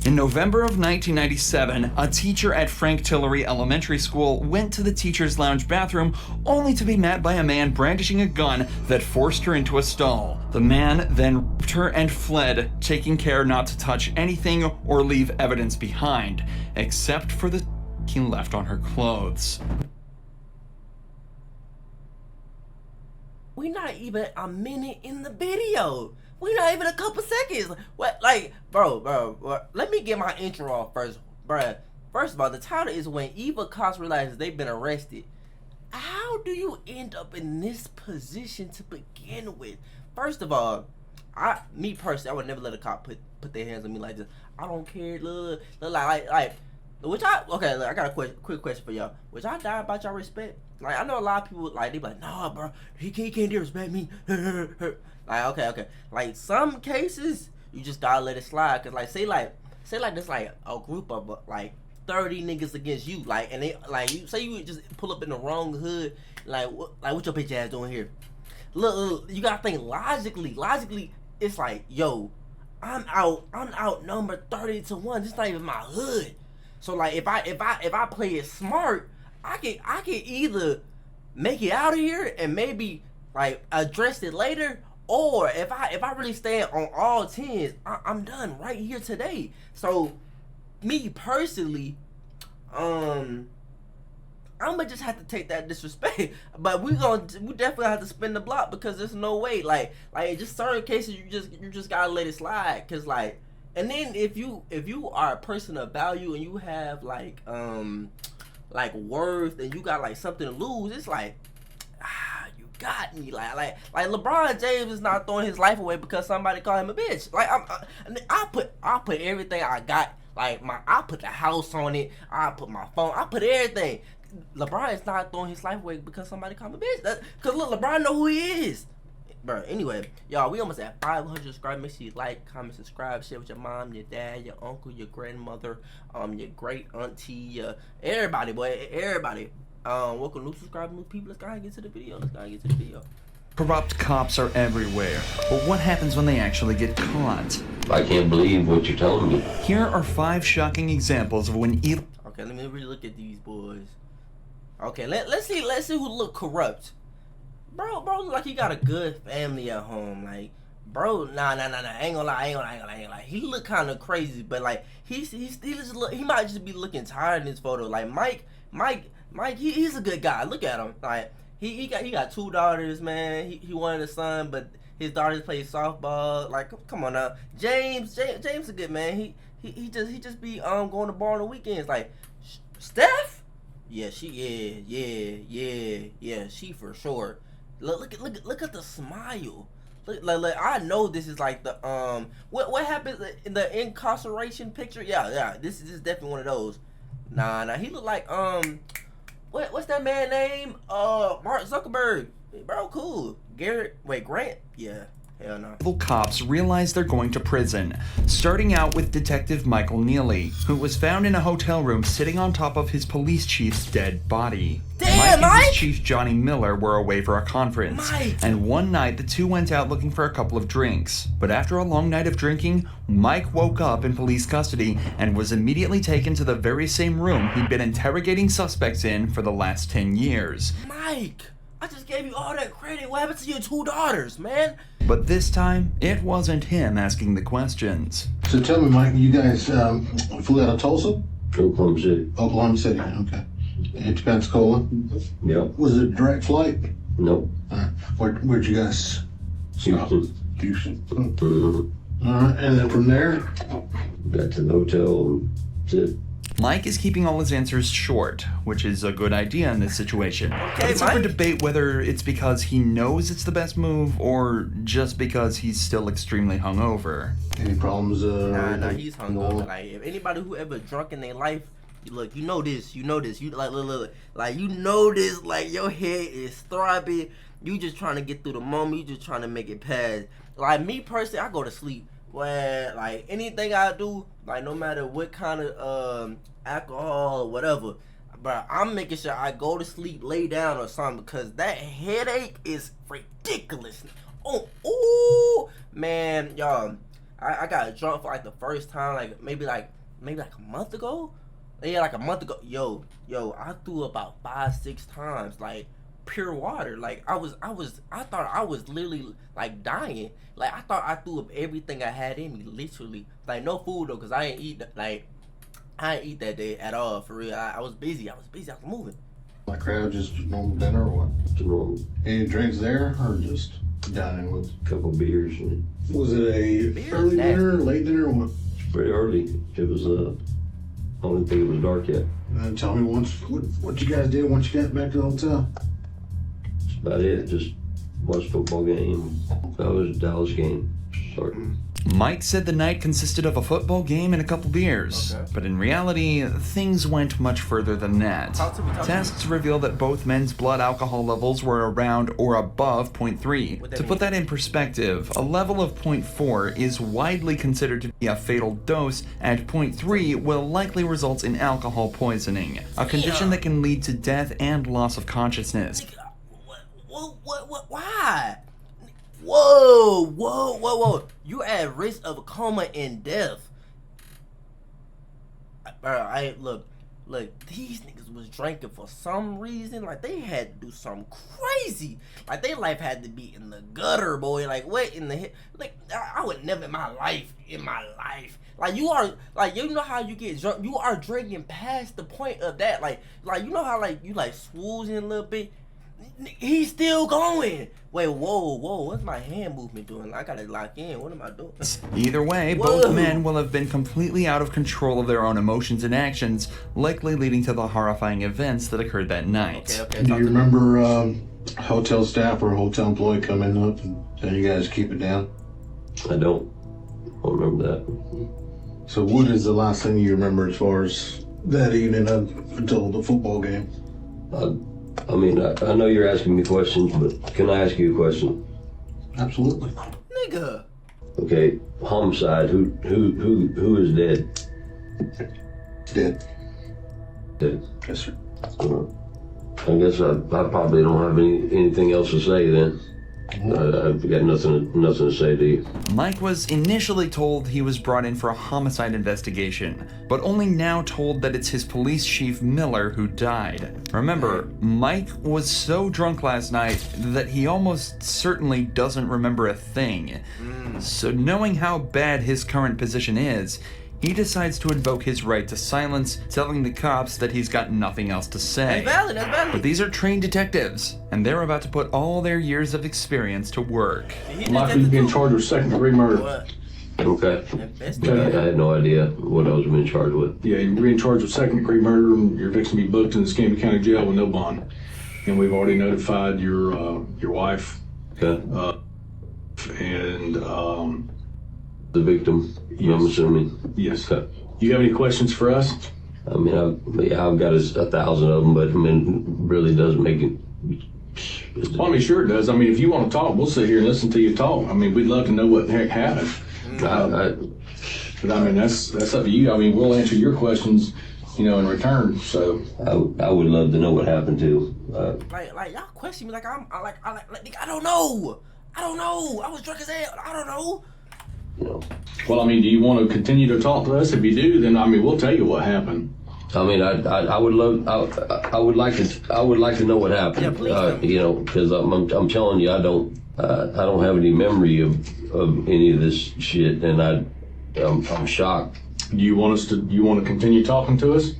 In November of 1997, a teacher at Frank Tillery Elementary School went to the teacher's lounge bathroom only to be met by a man brandishing a gun that forced her into a stall. The man then raped her and fled, taking care not to touch anything or leave evidence behind, except for the he left on her clothes. We're not even a minute in the video. We're not even a couple seconds. What, like, bro, let me get my intro off first, bro. First of all, the title is when Eva Cox realizes they've been arrested. How do you end up in this position to begin with? First of all, me personally, I would never let a cop put their hands on me like this. I don't care, look, like. Okay, look, I got a quick question for y'all. Would y'all die about y'all respect? Like, I know a lot of people, like, they be like, nah, bro, he can't disrespect me. Like, okay. Like, some cases, you just gotta let it slide. Cause, like, say there's, like, a group of, like, 30 niggas against you. Like, and they, like, you say you just pull up in the wrong hood. Like, what your bitch ass doing here? Look, you gotta think logically. It's like, yo, I'm outnumbered 30-1. This not even my hood. So like if I play it smart, I can either make it out of here and maybe like address it later, or if I really stand on all 10s, I'm done right here today. So me personally, I'ma just have to take that disrespect. But we definitely have to spin the block, because there's no way. Like just certain cases you just gotta let it slide, cause like. And then if you are a person of value and you have like worth and you got like something to lose, it's like you got me. Like LeBron James is not throwing his life away because somebody called him a bitch. Like I put everything I got. Like I put the house on it. I put my phone. I put everything. LeBron is not throwing his life away because somebody called him a bitch. Cause look, LeBron know who he is. Bro, anyway, y'all, we almost at 500 subscribers. Make sure you like, comment, subscribe, share with your mom, your dad, your uncle, your grandmother, your great auntie, everybody, boy, everybody. Welcome new subscribers, new people. Let's go ahead and get to the video. Corrupt cops are everywhere, but what happens when they actually get caught? I can't believe what you're telling me. Here are 5 shocking examples of when Okay, let me really look at these boys. Okay, let's see who look corrupt. Bro, look like he got a good family at home. Like, bro, nah. I ain't gonna lie. He look kind of crazy, but like, he might just be looking tired in this photo. Like Mike, he's a good guy. Look at him. Like, he got 2 daughters, man. He wanted a son, but his daughters play softball. Like, come on now. James a good man. He just be going to the bar on the weekends. Like, Steph, yeah, she for sure. Look at the smile. Look, I know this is like the what happened in the incarceration picture. Yeah, this is definitely one of those. Nah, he look like what's that man name? Mark Zuckerberg. Bro, cool. Grant? Yeah. Hell no. Cops realize they're going to prison, starting out with Detective Michael Neely, who was found in a hotel room sitting on top of his police chief's dead body. Damn, Mike and his Mike! chief Johnny Miller were away for a conference, and one night the two went out looking for a couple of drinks. But after a long night of drinking, Mike woke up in police custody and was immediately taken to the very same room he'd been interrogating suspects in for the last 10 years. Mike! I just gave you all that credit. What happened to your 2 daughters, man? But this time, it wasn't him asking the questions. So tell me, Mike, you guys flew out of Tulsa? Oklahoma City. Oklahoma City, okay. And to Pensacola? Yep. Was it a direct flight? Nope. Where'd you guys stop? Houston. Mm-hmm. All right, and then from there? Got to the hotel. That's it. Mike is keeping all his answers short, which is a good idea in this situation. But it's up for Mike? debate whether it's because he knows it's the best move or just because he's still extremely hungover. Any problems? Nah, he's hungover. Like, if anybody who ever drunk in their life, look, you know this. You like, look, like, you know this. Like, your head is throbbing. You just trying to get through the moment. You just trying to make it past. Like, me personally, I go to sleep. When, like, anything I do, like, no matter what kind of alcohol or whatever, but I'm making sure I go to sleep, lay down or something, because that headache is ridiculous. Oh, man, y'all, I got drunk for like the first time, like maybe like a month ago. Yeah, like a month ago. Yo, I threw about 5-6 times, like pure water. Like I thought I was literally like dying. Like I thought I threw up everything I had in me, literally. Like no food though, cause I ain't eat that day at all, for real. I was busy. I was moving. Like crowd, just normal dinner or what? It's a normal Any drinks there or just dining with? couple beers and Was it a Beer's early nasty. dinner, late dinner, or what? it's pretty early. It was I don't think it was dark yet. Tell me what you guys did once you got back to the hotel. That's about it. Just watched football game. That was a Dallas game. Sorry. Mike said the night consisted of a football game and a couple beers. Okay. But in reality, things went much further than that. Talk to me. Tests reveal that both men's blood alcohol levels were around or above 0.3. What that To put that in perspective, a level of 0.4 is widely considered to be a fatal dose, and 0.3 will likely result in alcohol poisoning, a condition that can lead to death and loss of consciousness. What? Why? Whoa. You at risk of coma and death. Bro, look, these niggas was drinking for some reason. Like, they had to do something crazy. Like, their life had to be in the gutter, boy. Like, what in the heck? Like, I would never in my life. Like, you are, like, you know how you get drunk? You are drinking past the point of that. Like you know how, like, you, like, swoozing a little bit? He's still going. Wait, whoa, what's my hand movement doing? I gotta lock in. What am I doing? Either way, Whoa. both men will have been completely out of control of their own emotions and actions, likely leading to the horrifying events that occurred that night. Okay. Do talk you to me. remember hotel staff or hotel employee coming up and telling you guys to keep it down? I don't remember that. So what is the last thing you remember as far as that evening up until the football game? I mean, I know you're asking me questions, but can I ask you a question? Absolutely. Nigga. Okay, homicide. Who is dead? Dead. Dead. Yes, sir. I guess I probably don't have anything else to say then. I've got nothing to say to you. Mike was initially told he was brought in for a homicide investigation, but only now told that it's his police chief Miller who died. Remember, Mike was so drunk last night that he almost certainly doesn't remember a thing. So knowing how bad his current position is, he decides to invoke his right to silence, telling the cops that he's got nothing else to say. That's valid. But these are trained detectives, and they're about to put all their years of experience to work. Michael, you've been charged with second-degree murder. What? Okay. I Investigate. had no idea what I was being charged with. Yeah, you're being charged with second-degree murder, and you're fixing to be booked in the Escambia County Jail with no bond. And we've already notified your wife Okay. and The victim, I'm assuming. yes. Okay. You have any questions for us? I mean, I've got 1,000 of them, but I mean, really doesn't make it. Well, I mean, sure it does. I mean, if you want to talk, we'll sit here and listen to you talk. I mean, we'd love to know what the heck happened. But I mean, that's up to you. I mean, we'll answer your questions, in return. So I would love to know what happened to. Like y'all question me like I don't know. I was drunk as hell. I don't know. well, I mean, do you want to continue to talk to us? If you do, then I mean, we'll tell you what happened. I mean, I would love. I would like to know what happened. Yeah, please tell me. Because I'm telling you, I don't have any memory of any of this shit, and I'm shocked. Do you want to continue talking to us?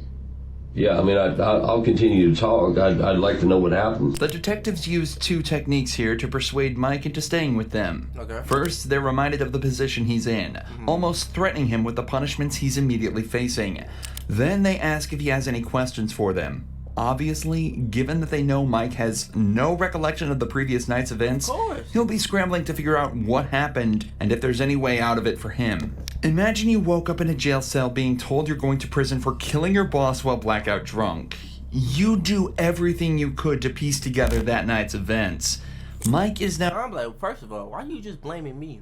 Yeah, I mean, I'll continue to talk. I'd like to know what happened. The detectives used two techniques here to persuade Mike into staying with them. Okay. First, they're reminded of the position he's in, almost threatening him with the punishments he's immediately facing. Then they ask if he has any questions for them. Obviously, given that they know Mike has no recollection of the previous night's events, Of course. he'll be scrambling to figure out what happened and if there's any way out of it for him. Imagine you woke up in a jail cell being told you're going to prison for killing your boss while blackout drunk. You do everything you could to piece together that night's events. Mike is now... I'm like, first of all, why you just blaming me?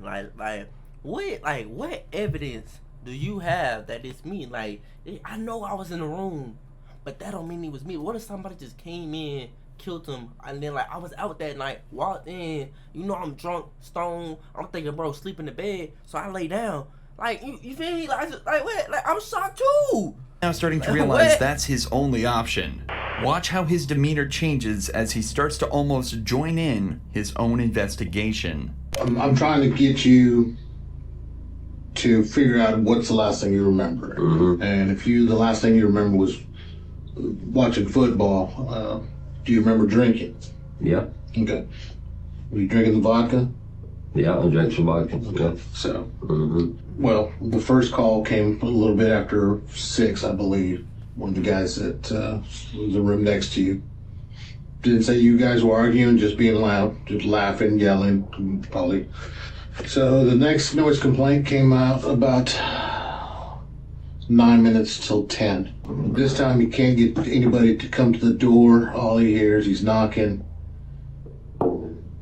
What evidence do you have that it's me? Like, I know I was in the room, but that don't mean it was me. What if somebody just came in, killed him. And then, like, I was out that night, walked in, you know, I'm drunk, stoned. I'm thinking, bro, sleep in the bed. So I lay down. Like, you feel me? Like what? Like, I'm shocked too. Now starting to realize What? that's his only option. Watch how his demeanor changes as he starts to almost join in his own investigation. I'm trying to get you to figure out what's the last thing you remember. And if the last thing you remember was watching football, do you remember drinking? Yeah. Okay. Were you drinking the vodka? Yeah, I drank some vodka. Yeah. So, well, the first call came a little bit after 6, I believe. One of the guys that was in the room next to you didn't say you guys were arguing, just being loud, just laughing, yelling, probably. So the next noise complaint came out about 9 minutes till 10. This time he can't get anybody to come to the door. All he hears, he's knocking.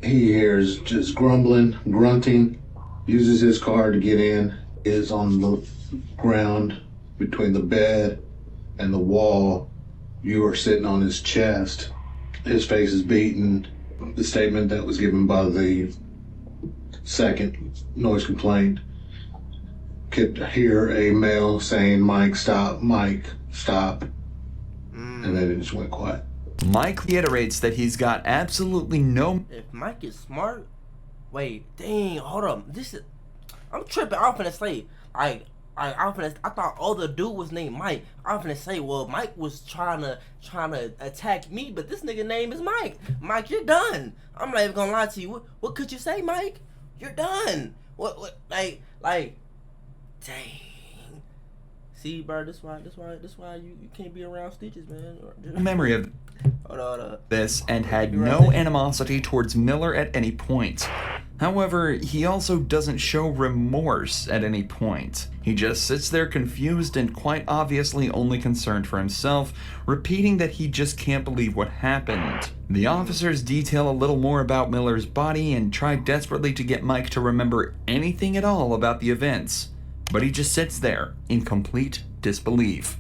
He hears just grumbling, grunting, uses his car to get in, is on the ground between the bed and the wall. You are sitting on his chest. His face is beaten. The statement that was given by the second noise complaint could hear a male saying, Mike, stop, and then it just went quiet. Mike reiterates that he's got absolutely no If Mike is smart, wait, dang, hold up. I'm tripping. I'm finna say, I thought the dude was named Mike. I'm finna say, well, Mike was trying to attack me, but this nigga name is Mike. Mike, you're done. I'm not even gonna lie to you. What could you say, Mike? You're done. What, like, dang. See, bro, this why you can't be around Stitches, man. memory of Hold on. this and had You're right no there. animosity towards Miller at any point. However, he also doesn't show remorse at any point. He just sits there confused and quite obviously only concerned for himself, repeating that he just can't believe what happened. The officers detail a little more about Miller's body and try desperately to get Mike to remember anything at all about the events, but he just sits there in complete disbelief.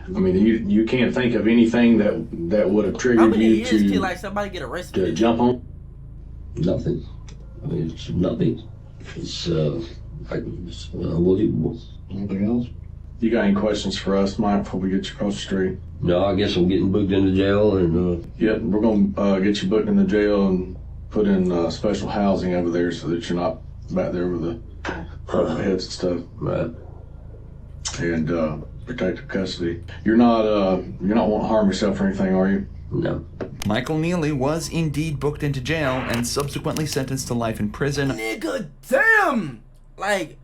I mean, you can't think of anything that would have How triggered many you years can to like somebody get arrested? to jump on. Nothing. I mean, it's nothing. It's unbelievable. Anything else? You got any questions for us, Mike, before we get you across the street? No, I guess I'm getting booked into jail and, Yep, we're gonna get you booked in the jail and put in special housing over there so that you're not back there with the heads and stuff. right. And protective custody. You're not wanting to harm yourself or anything, are you? No. Michael Neely was indeed booked into jail and subsequently sentenced to life in prison. Nigga, damn! Like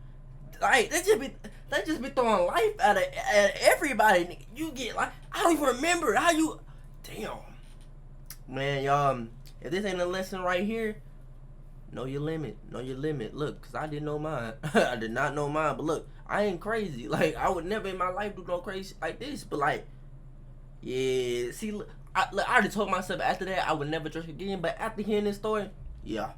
they just be throwing life at everybody. Nigga. You get like, I don't even remember how you. Damn, man, y'all. If this ain't a lesson right here, know your limit. Know your limit. Look, cause I didn't know mine. I did not know mine. But look, I ain't crazy. Like I would never in my life do no crazy like this. But like, yeah. See, look, I already told myself after that I would never drink again. But after hearing this story, yeah.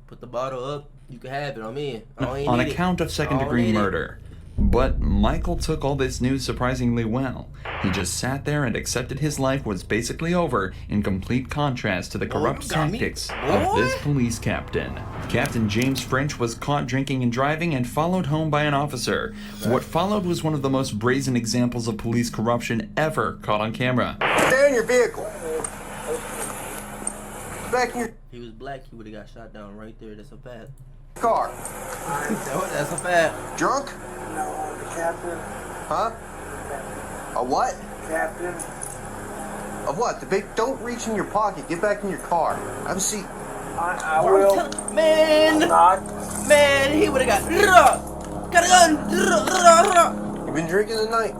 Put the bottle up. You can have it. I'm in. I don't On need it. account of I second-degree don't need it. murder. But Michael took all this news surprisingly well. He just sat there and accepted his life was basically over, in complete contrast to the corrupt you got me, tactics boy. of this police captain. Captain James French was caught drinking and driving and followed home by an officer. What followed was one of the most brazen examples of police corruption ever caught on camera. Stay in your vehicle. Back in your He was black, he would have got shot down right there. That's a fact. car. That's a fact. Drunk? Captain. Huh? A what? Captain. Of what? The big. Don't reach in your pocket. Get back in your car. Have a seat. I will Man, not. man, he would have got a gun. You been drinking tonight?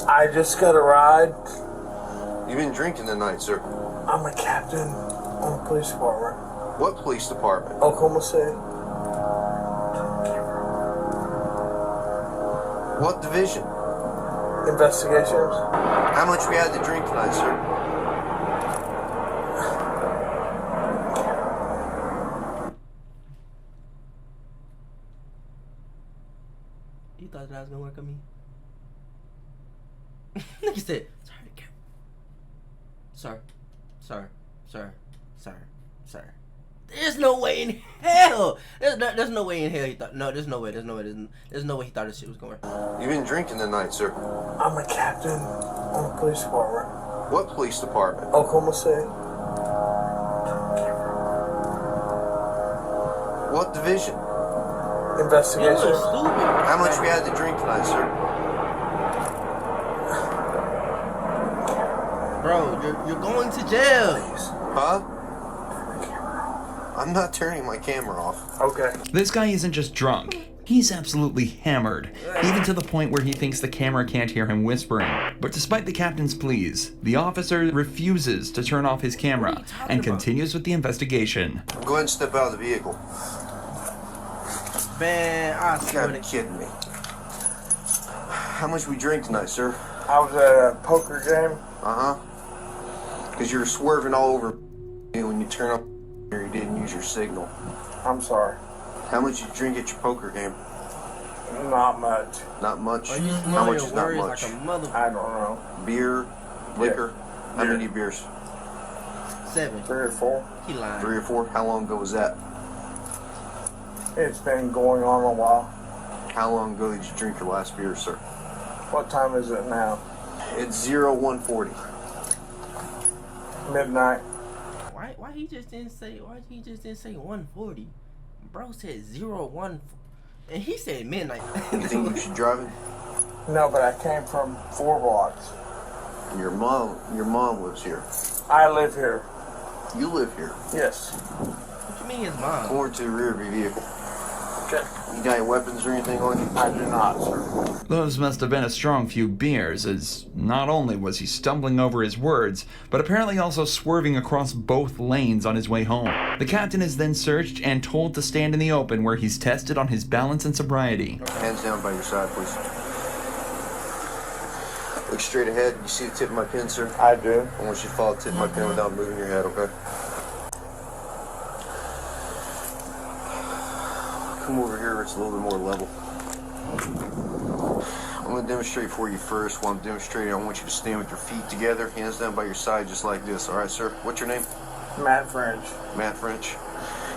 I just got a ride. You've been drinking tonight, sir. I'm a captain on the police department. What police department? Oklahoma City. What division? Investigations. How much we had to drink tonight, sir? You thought that was gonna work on me? Nigga said, turn the camera. Sir. There's no way in hell. There's no way in hell he thought. No, there's no way he thought this shit was going. You've been drinking tonight, sir. I'm a captain on the police department. What police department? Oklahoma City. What division? You Investigation. look stupid. How much we had to drink tonight, sir? Bro, you're going to jail. Huh? I'm not turning my camera off. Okay. This guy isn't just drunk. He's absolutely hammered, even to the point where he thinks the camera can't hear him whispering. But despite the captain's pleas, the officer refuses to turn off his camera and continues with the investigation. Go ahead and step out of the vehicle. Man, I You swear gotta be to kidding me. How much we drink tonight, sir? I was at a poker game. Uh-huh. Because you're swerving all over when you turn up here, you didn't use your signal. I'm sorry. How much you drink at your poker game? Not much. Not much. you How smell much your is not words much? like a mother. I don't know. Beer, liquor. How Beer. many beers? 7. 3 or 4. He lying. 3 or 4? How long ago was that? It's been going on a while. How long ago did you drink your last beer, sir? What time is it now? It's 0140. Midnight. Why he just didn't say 140? Bro said 01, and he said midnight. You think you should drive it? No, but I came from 4 blocks. Your mom lives here. I live here. You live here. Yes. What you mean his mom? Go into the rear of your vehicle. Okay. You got any weapons or anything on you? I do not, sir. Those must have been a strong few beers, as not only was he stumbling over his words, but apparently also swerving across both lanes on his way home. The captain is then searched and told to stand in the open where he's tested on his balance and sobriety. Hands down by your side, please. Look straight ahead. You see the tip of my pen, sir? I do. I want you to follow the tip of my pen without moving your head, okay? Come over here, it's a little bit more level. I'm going to demonstrate for you first. While I'm demonstrating, I want you to stand with your feet together, hands down by your side, just like this. All right, sir? What's your name? Matt French. Matt French.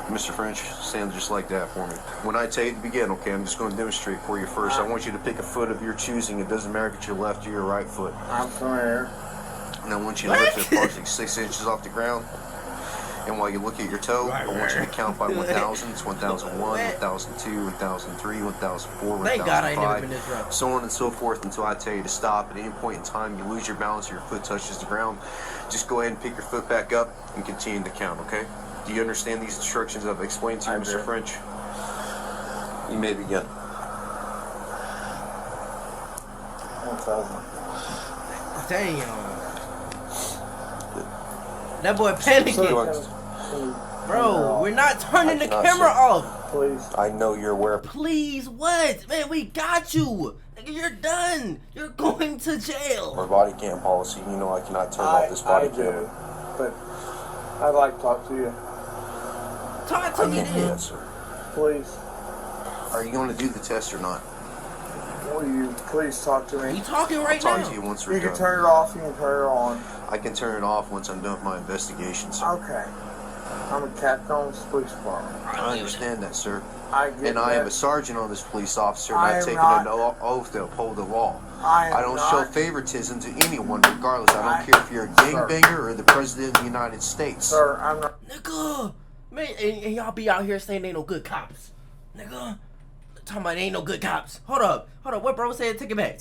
Mr. French, stand just like that for me. When I tell you to begin, okay, I'm just going to demonstrate for you first. I want you to pick a foot of your choosing. It doesn't matter if it's your left or your right foot. I'm familiar. And I want you to lift it approximately 6 inches off the ground. And while you look at your toe, I want you to count by 1,000. It's 1,001, 1,002, 1,003, 1,004, Thank God I ain't never been 1,005, this drunk. so on and so forth until I tell you to stop. At any point in time, you lose your balance or your foot touches the ground, just go ahead and pick your foot back up and continue to count, okay? Do you understand these instructions I've explained to you, I Mr. do. French? You may begin. 1,000. Damn. That boy panicking. Bro, we're not turning the cannot, camera sir. off. Please. I know you're aware. Please, what? Man, we got you. Nigga, you're done. You're going to My jail. body cam policy, you know I cannot turn off this body I cam. do. But I'd like to talk to you. Talk to I me can't do then. that, sir. Please. Are you going to do the test or not? Will you please talk to You me? talking I'll right talk now? to you once we're You can done. turn it off, you can turn it on. I can turn it off once I'm done with my investigation, sir. Okay. I'm a captain on this police department. I understand that, sir. I get And I am a that. sergeant on this police officer, and I I've am taken not- an oath to uphold the law. I am I don't not- show favoritism to anyone, regardless. I I- don't care if you're a gangbanger or the president of the United States. Sir, I'm not. Nigga. Man, and y'all be out here saying they ain't no good cops. Nigga. Talking about they ain't no good cops. Hold up. What bro said? Take it back.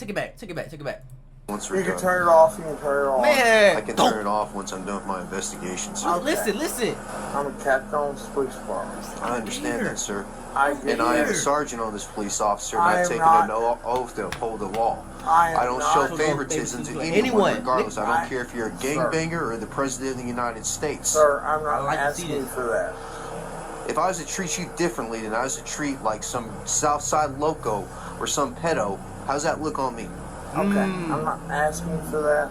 Once we're You can done. turn it off, you can turn it on. Man. I can don't- turn it off once I'm done with my investigation, sir. Oh, listen. I'm a captain on this police department. I understand that, sir. I get And I am a that. sergeant on this police officer, and I I've am taken not- an oath to uphold the law. I am don't not- show favoritism to anyone, Anyone. regardless. I I- don't care if you're a gangbanger or the president of the United States. Sir, I'm not I like to see asking this. for that. If I was to treat you differently than I was to treat like some Southside loco or some pedo, how's that look on me? Okay. I'm not asking for that.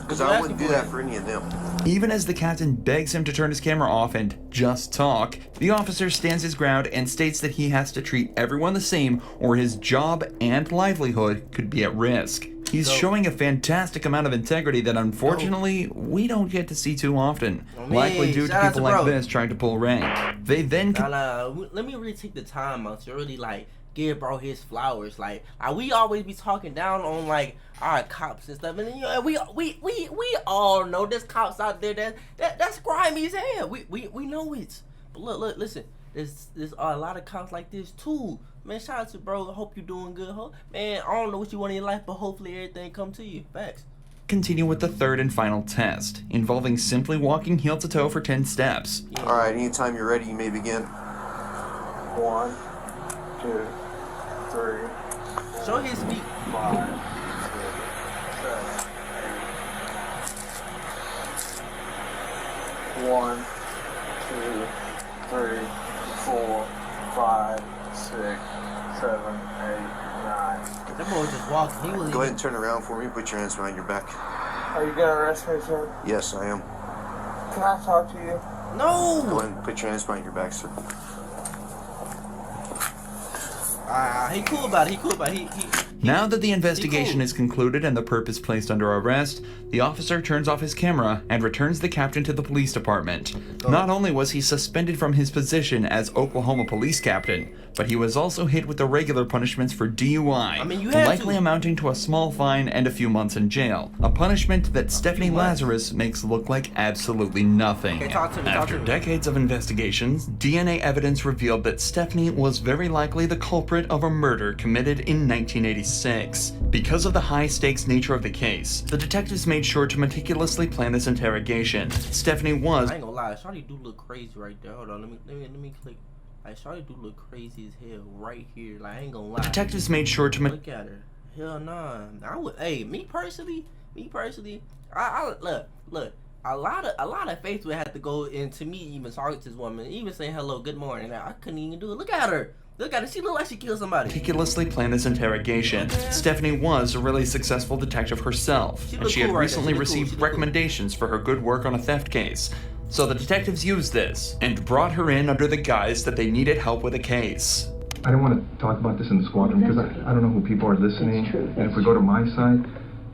Because You're I wouldn't do asking for that for any of them. Even as the captain begs him to turn his camera off and just talk, the officer stands his ground and states that he has to treat everyone the same or his job and livelihood could be at risk. He's showing a fantastic amount of integrity that unfortunately we don't get to see too often. Likely due to people like this trying to pull rank. They then let me really take the time out to really like give bro his flowers. Like we always be talking down on like our cops and stuff, and you know, we all know there's cops out there that's grimy as hell. We know it. But look, listen. There's a lot of cops like this too. Man, shout out to bro. I hope you're doing good. Man, I don't know what you want in your life, but hopefully everything come to you. Facts. continue with the third and final test, involving simply walking heel to toe for 10 steps. Alright, anytime you're ready, you may begin. 1, 2, 3. Show his feet. 5, 6, 7, 8. 1, 2, 3, 4, 5, 6, 7, 8, 9. That boy just walking. He was Go ahead and turn around for me. Put your hands behind your back. Are you gonna arrest me, sir? Yes, I am. Can I talk to you? No. Go ahead and put your hands behind your back, sir. He cool about it. He cool about it. Now that the investigation is concluded and the perp is placed under arrest, the officer turns off his camera and returns the captain to the police department. Not only was he suspended from his position as Oklahoma police captain, but he was also hit with the regular punishments for DUI, likely amounting to a small fine and a few months in jail. A punishment that Stephanie Lazarus makes look like absolutely nothing. After decades of investigations, DNA evidence revealed that Stephanie was very likely the culprit of a murder committed in 1986. Because of the high-stakes nature of the case, the detectives made sure to meticulously plan this interrogation. Stephanie was— I ain't gonna lie, Shawty do look crazy right there. Hold on, let me click. Like, Shawty do look crazy as hell right here. Like, I ain't gonna lie. Detectives made sure to look at her. Hell nah. I would. Hey, me personally, I look. A lot of faith would have to go into me even talking to this woman, even saying hello, good morning. I couldn't even do it. Look at her. Look at her. She look like she killed somebody. Meticulously planned this interrogation. Stephanie was a really successful detective herself, and she had recently received recommendations for her good work on a theft case. So the detectives used this and brought her in under the guise that they needed help with a case. I don't want to talk about this in the squadron because I don't know who people are listening. And if we go to my side,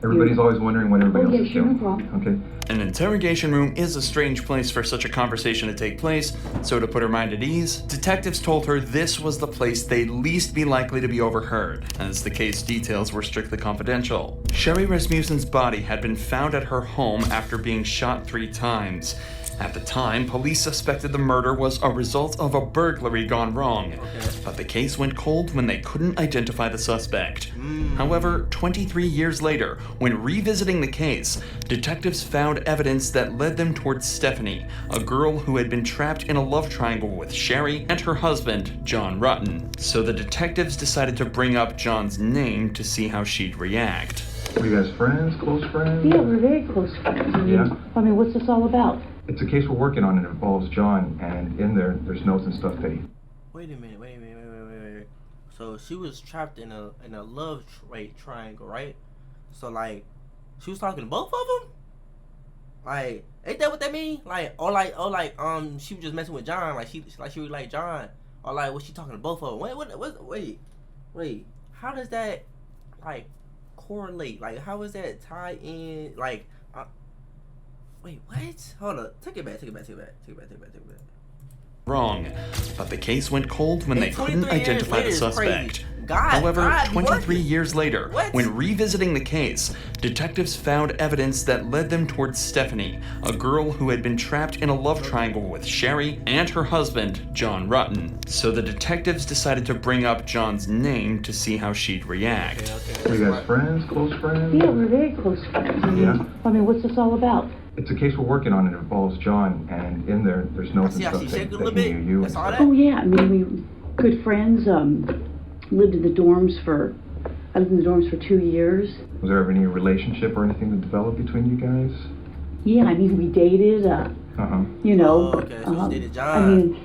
everybody's always wondering what everybody else is doing. Okay. An interrogation room is a strange place for such a conversation to take place, so to put her mind at ease, detectives told her this was the place they'd least be likely to be overheard, as the case details were strictly confidential. Sherry Rasmussen's body had been found at her home after being shot 3 times. At the time, police suspected the murder was a result of a burglary gone wrong, but the case went cold when they couldn't identify the suspect. However, 23 years later, when revisiting the case, detectives found evidence that led them towards Stephanie, a girl who had been trapped in a love triangle with Sherry and her husband, John Rutten. So the detectives decided to bring up John's name to see how she'd react. Are you guys friends? Close friends? Yeah, we're very close friends. I mean, what's this all about? It's a case we're working on and it involves John, and in there's notes and stuff that he... Wait a minute. So she was trapped in a love triangle, right? So like, she was talking to both of them? Like, ain't that what that mean? Like, she was just messing with John, like she was like John, or like was she talking to both of them? Wait, how does that like correlate? Like, how is that tie in? Like, wait, what? Hold up, take it back. Wrong, but the case went cold when they couldn't identify the suspect. However, 23 years later, when revisiting the case, detectives found evidence that led them towards Stephanie, a girl who had been trapped in a love triangle with Sherry and her husband, John Rutten. So the detectives decided to bring up John's name to see how she'd react. Are you guys friends? Close friends? Yeah, we're very close friends. I mean, what's this all about? It's a case we're working on and it involves John, and in there's notes and stuff that he knew you and stuff. Oh yeah, I mean, we were good friends. Lived in the dorms for 2 years. Was there ever any relationship or anything that developed between you guys? Yeah, I mean, we dated. You know. Okay, so you dated John. I mean,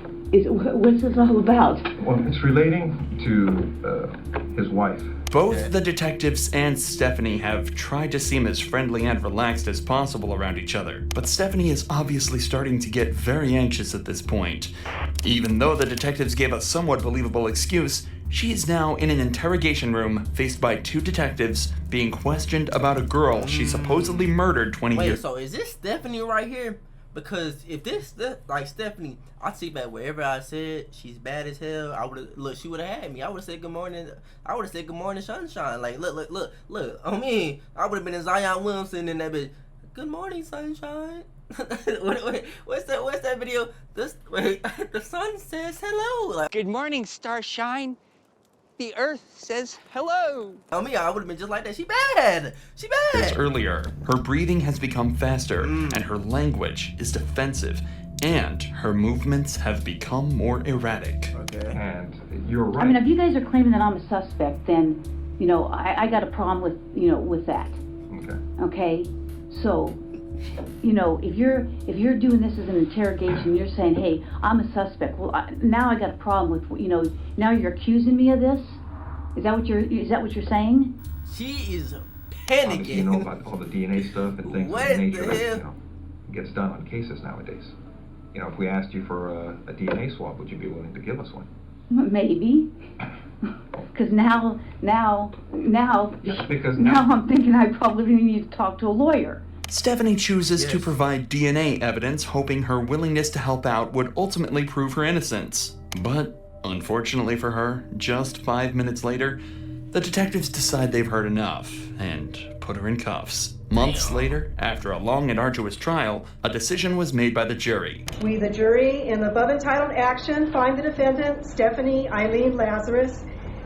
what's this all about? Well, it's relating to his wife. Both the detectives and Stephanie have tried to seem as friendly and relaxed as possible around each other, but Stephanie is obviously starting to get very anxious at this point. Even though the detectives gave a somewhat believable excuse, She is now in an interrogation room faced by 2 detectives being questioned about a girl she supposedly murdered 20 Wait, years. so is this Stephanie right here? Because if this like Stephanie, I see back wherever I said she's bad as hell. I would look. She would have had me. I would have said good morning. I would have said good morning, sunshine. Like look. I mean, I would have been in Zion Williamson in that bitch. Good morning, sunshine. What's that video? The sun says hello. Like, Good morning, starshine. The earth says hello. I mean, I would have been just like that. She bad. Earlier, her breathing has become faster and her language is defensive, and her movements have become more erratic. Okay. And you're right. I mean, if you guys are claiming that I'm a suspect, then, you know, I got a problem with, you know, with that. Okay. Okay? So, you know, if you're doing this as an interrogation, you're saying, hey, I'm a suspect. Well, now I got a problem with, you know, now you're accusing me of this? Is that what you're saying? She is Obviously, panicking. you know about all the DNA stuff and things What of that nature the that, hell? you know, gets done on cases nowadays. You know, if we asked you for a DNA swab, would you be willing to give us one? Maybe. Because now Because I'm thinking I probably need to talk to a lawyer. Stephanie chooses to Yes. provide DNA evidence, hoping her willingness to help out would ultimately prove her innocence. But, unfortunately for her, just 5 minutes later, the detectives decide they've heard enough and put her in cuffs. Months later, after a long and arduous trial, a decision was made by the jury. We, the jury, in the above entitled action, find the defendant, Stephanie Eileen Lazarus,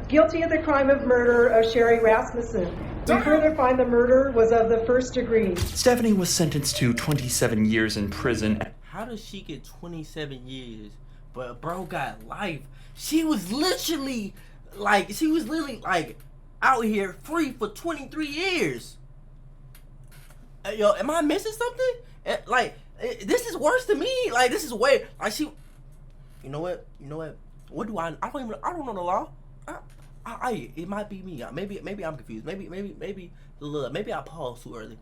guilty of the crime of murder of Sherry Rasmussen. We further find the murder was of the first degree. Stephanie was sentenced to 27 years in prison. How does she get 27 years, but bro got life? She was literally like out here free for 23 years. Yo, am I missing something? This is worse than me. Like, this is way like she. You know what? What do I don't know the law. It might be me. Maybe I'm confused. Maybe I paused too early.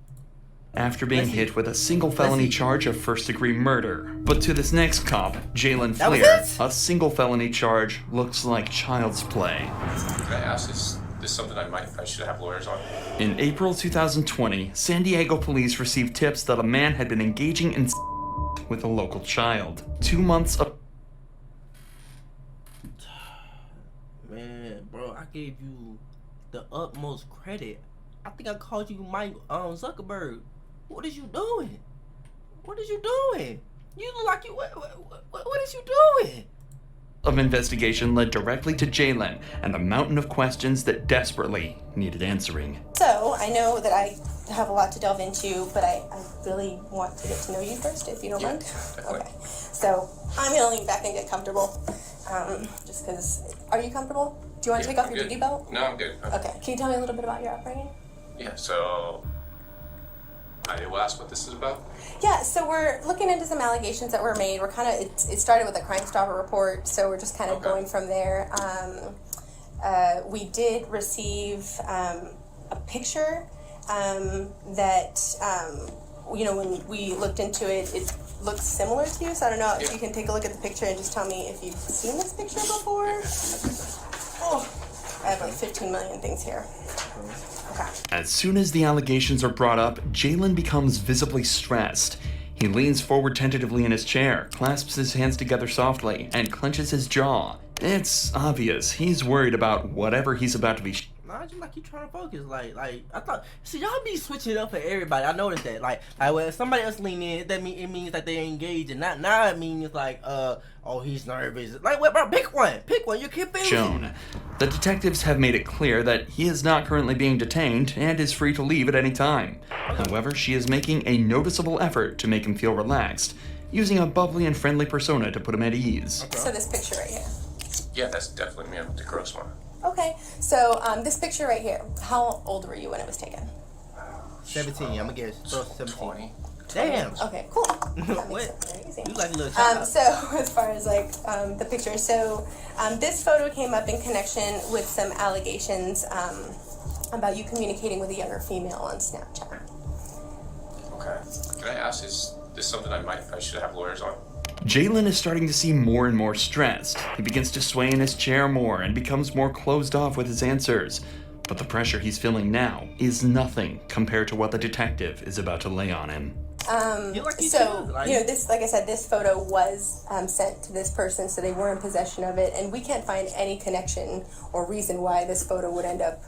After being hit with a single felony charge of first-degree murder. But to this next cop, Jalen That was Fleer, it? a single felony charge looks like child's play. Can I ask, is this something I should have lawyers on? In April 2020, San Diego police received tips that a man had been engaging in with a local child. 2 months of Man, bro, I gave you the utmost credit. I think I called you Mike Zuckerberg. What is you doing? You look like you. What is you doing? investigation led directly to Jalen and the mountain of questions that desperately needed answering. So, I know that I have a lot to delve into, but I really want to get to know you first, if you don't mind. Definitely. Okay. So, I'm going to lean back and get comfortable. Just because. Are you comfortable? Do you want to take off your duty belt? No, I'm good. Okay. Can you tell me a little bit about your upbringing? Yeah, so I will ask what this is about. Yeah, so we're looking into some allegations that were made. We're kind of, it started with a Crime Stopper report, so we're just kind of going from there. We did receive a picture that, you know, when we looked into it, it looks similar to you, so I don't know if you can take a look at the picture and just tell me if you've seen this picture before. Oh, I have like 15 million things here. Okay. As soon as the allegations are brought up, Jalen becomes visibly stressed. He leans forward tentatively in his chair, clasps his hands together softly, and clenches his jaw. It's obvious he's worried about whatever he's about to be. Nah, just like you trying to focus. Like I thought. See, y'all be switching it up for everybody. I noticed that. Like when somebody else lean in, it means that they engage, and now it means like oh, he's nervous. Like what, bro? Pick one. You can't feel Joan. The detectives have made it clear that he is not currently being detained and is free to leave at any time. However, she is making a noticeable effort to make him feel relaxed, using a bubbly and friendly persona to put him at ease. So this picture right here. Yeah, that's definitely me. I'm the gross one. Okay, so this picture right here, how old were you when it was taken? 17, I'm gonna guess. 17. 20. Damn. Okay, cool. That makes it very easy. You like a little child. So as far as like the picture, so this photo came up in connection with some allegations about you communicating with a younger female on Snapchat. Okay. Can I ask, is this something I should have lawyers on? Jalen is starting to seem more and more stressed. He begins to sway in his chair more and becomes more closed off with his answers. But the pressure he's feeling now is nothing compared to what the detective is about to lay on him. This, like I said, this photo was sent to this person, so they were in possession of it, and we can't find any connection or reason why this photo would end up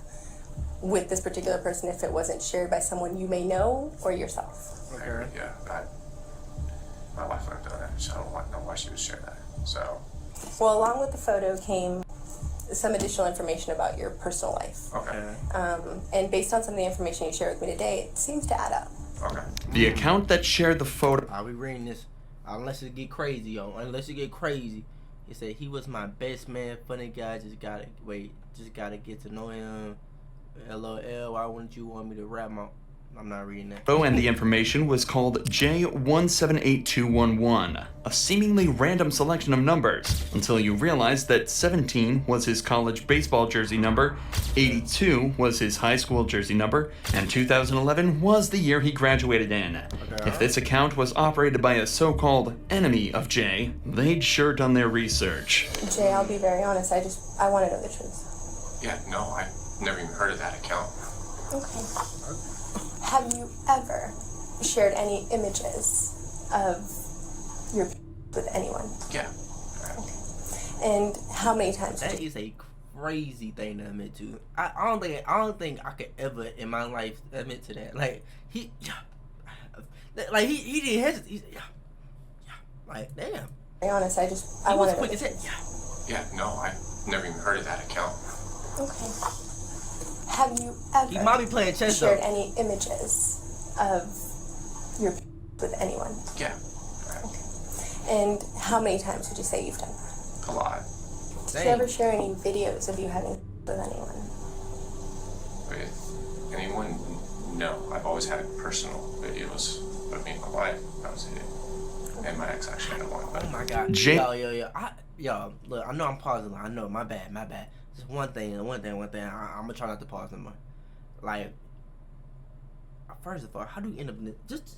with this particular person if it wasn't shared by someone you may know or yourself. Okay. Yeah, my wife wouldn't have done that, so I don't know why she would share that. So. Well, along with the photo came some additional information about your personal life. Okay. And based on some of the information you shared with me today, it seems to add up. Okay. The account that shared the photo. Are we reading this? Unless it get crazy, yo. Unless it get crazy. It said he was my best man, funny guy. Just gotta get to know him. LOL. Why wouldn't you want me to rap my? I'm not reading that. And the information was called J178211, a seemingly random selection of numbers, until you realized that 17 was his college baseball jersey number, 82 was his high school jersey number, and 2011 was the year he graduated in. Okay. If this account was operated by a so-called enemy of Jay, they'd sure done their research. Jay, I'll be very honest, I want to know the truth. Yeah, no, I've never even heard of that account. Okay. Have you ever shared any images of your with anyone? Yeah. Okay. And how many times? That is a crazy thing to admit to. I don't think I could ever in my life admit to that. Like he didn't hesitate. Like damn. To be honest, I want to. Yeah, no, I've never even heard of that account. Okay. Have you ever he might be playing chess, shared though. any images of your with anyone? Yeah. Okay. And how many times would you say you've done that? A lot. Did you ever share any videos of you having with anyone? With anyone? No. I've always had personal videos of me and my wife. That was it. And my ex actually had one. Oh my god. Yo, look, I know I'm pausing. I know, my bad. Just one thing. I'm gonna try not to pause no more. Like, first of all, how do you end up in this? Just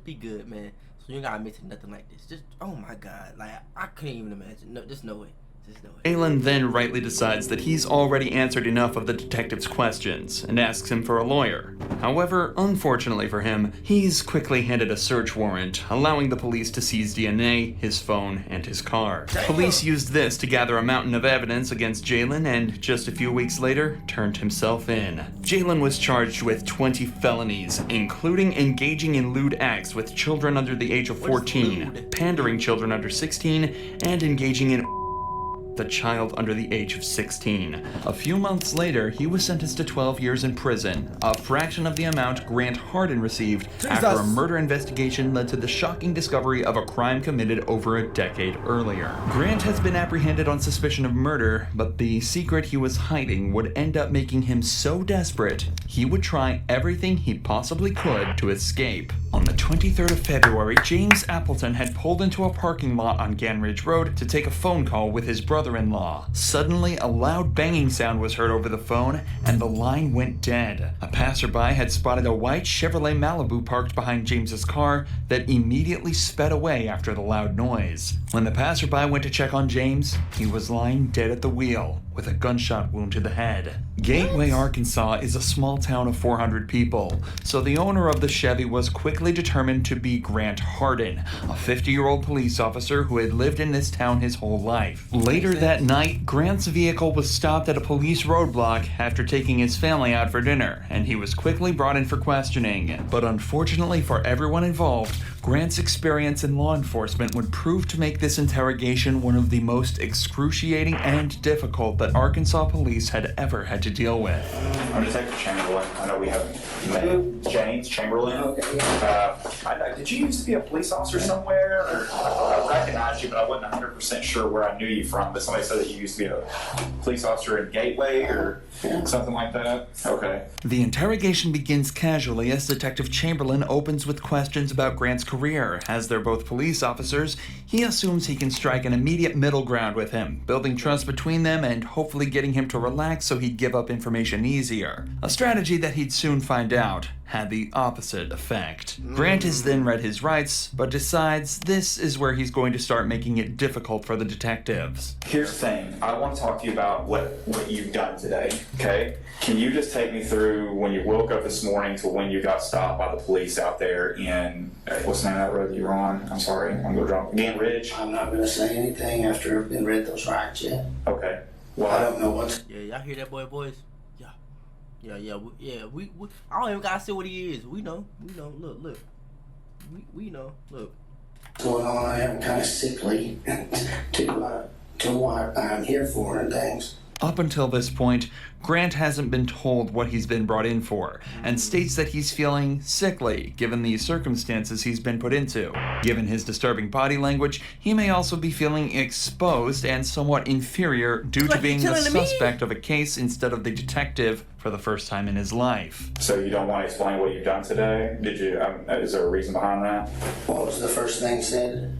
be good, man. So you ain't gotta admit to nothing like this. Just, oh my god, like I couldn't even imagine. No, just no way. Jalen then rightly decides that he's already answered enough of the detective's questions and asks him for a lawyer. However, unfortunately for him, he's quickly handed a search warrant, allowing the police to seize DNA, his phone, and his car. Police used this to gather a mountain of evidence against Jalen and, just a few weeks later, turned himself in. Jalen was charged with 20 felonies, including engaging in lewd acts with children under the age of 14, pandering children under 16, and engaging in the child under the age of 16. A few months later, he was sentenced to 12 years in prison, a fraction of the amount Grant Hardin received after a murder investigation led to the shocking discovery of a crime committed over a decade earlier. Grant has been apprehended on suspicion of murder, but the secret he was hiding would end up making him so desperate, he would try everything he possibly could to escape. On the 23rd of February, James Appleton had pulled into a parking lot on Ganridge Road to take a phone call with his brother-in-law. Suddenly, a loud banging sound was heard over the phone, and the line went dead. A passerby had spotted a white Chevrolet Malibu parked behind James's car that immediately sped away after the loud noise. When the passerby went to check on James, he was lying dead at the wheel, with a gunshot wound to the head. Gateway, Arkansas is a small town of 400 people, so the owner of the Chevy was quickly determined to be Grant Hardin, a 50-year-old police officer who had lived in this town his whole life. Later that night, Grant's vehicle was stopped at a police roadblock after taking his family out for dinner, and he was quickly brought in for questioning. But unfortunately for everyone involved, Grant's experience in law enforcement would prove to make this interrogation one of the most excruciating and difficult that Arkansas police had ever had to deal with. I'm Detective Chamberlain. I know we haven't met. James Chamberlain. Okay. Did you used to be a police officer somewhere? Or I recognized you, but I wasn't 100% sure where I knew you from. But somebody said that you used to be a police officer at Gateway or something like that. Okay. The interrogation begins casually as Detective Chamberlain opens with questions about Grant's career. As they're both police officers, he assumes he can strike an immediate middle ground with him, building trust between them and hopefully getting him to relax so he'd give up information easier. A strategy that he'd soon find out had the opposite effect. Grant is then read his rights, but decides this is where he's going to start making it difficult for the detectives. Here's the thing. I want to talk to you about what you've done today, okay? Can you just take me through when you woke up this morning to when you got stopped by the police out there in, what's the name of that road that you were on? I'm sorry, I'm going to drop. Gann Ridge? I'm not going to say anything after I've been read those rights yet. Okay. Well, I don't know what's... Yeah, y'all hear that, boys? Yeah. We I don't even gotta say what he is. We know. Look. We know. Look. What's going on? I am kind of sickly to what I'm here for and things. Up until this point, Grant hasn't been told what he's been brought in for, and states that he's feeling sickly given the circumstances he's been put into. Given his disturbing body language, he may also be feeling exposed and somewhat inferior due to being the suspect of a case instead of the detective for the first time in his life. So you don't want to explain what you've done today? Did you? Is there a reason behind that? What was the first thing said?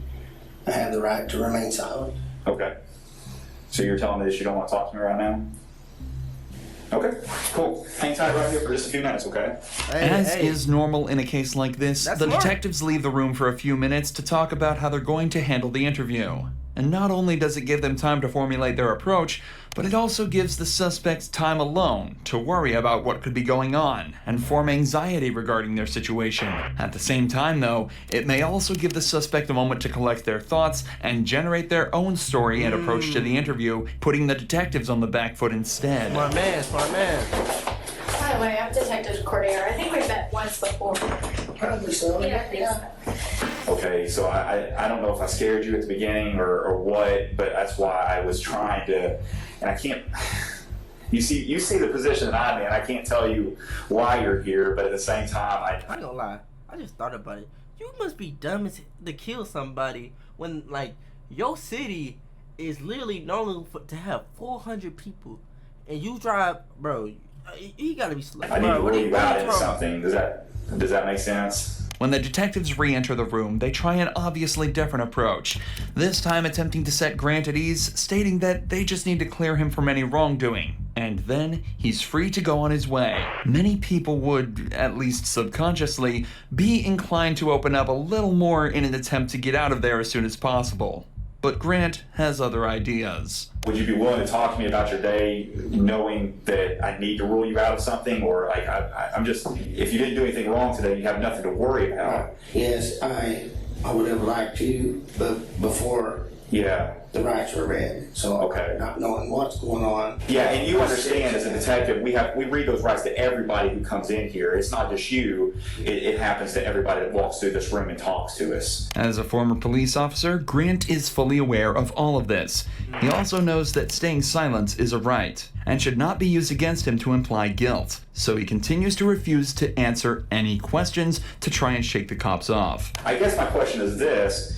I have the right to remain silent. Okay. So you're telling me that you don't want to talk to me right now? Okay, cool. Hang tight right here for just a few minutes, okay? As is normal in a case like this, That's the smart. detectives leave the room for a few minutes to talk about how they're going to handle the interview. And not only does it give them time to formulate their approach, but it also gives the suspects time alone to worry about what could be going on and form anxiety regarding their situation. At the same time, though, it may also give the suspect a moment to collect their thoughts and generate their own story and approach to the interview, putting the detectives on the back foot instead. Smart man. By the way, I'm Detective Cordier. I think we've met once before. Probably so. Yeah, I think so. Okay, so I don't know if I scared you at the beginning or what, but that's why I was trying to, and I can't, you see the position that I'm in, I can't tell you why you're here, but at the same time, I ain't gonna lie. I just thought about it. You must be dumb as to kill somebody when, like, your city is literally known to have 400 people, and you drive, bro, you gotta be slow. I need to rule you out into something. Does that make sense? When the detectives re-enter the room, they try an obviously different approach, this time attempting to set Grant at ease, stating that they just need to clear him from any wrongdoing, and then he's free to go on his way. Many people would, at least subconsciously, be inclined to open up a little more in an attempt to get out of there as soon as possible. But Grant has other ideas. Would you be willing to talk to me about your day, knowing that I need to rule you out of something, or like I'm just, if you didn't do anything wrong today, you have nothing to worry about? Yes, I would have liked to, but before the rights were read, so okay, not knowing what's going on. Yeah, and you understand as a detective, we read those rights to everybody who comes in here. It's not just you. It happens to everybody that walks through this room and talks to us. As a former police officer, Grant is fully aware of all of this. He also knows that staying silent is a right, and should not be used against him to imply guilt. So he continues to refuse to answer any questions to try and shake the cops off. I guess my question is this.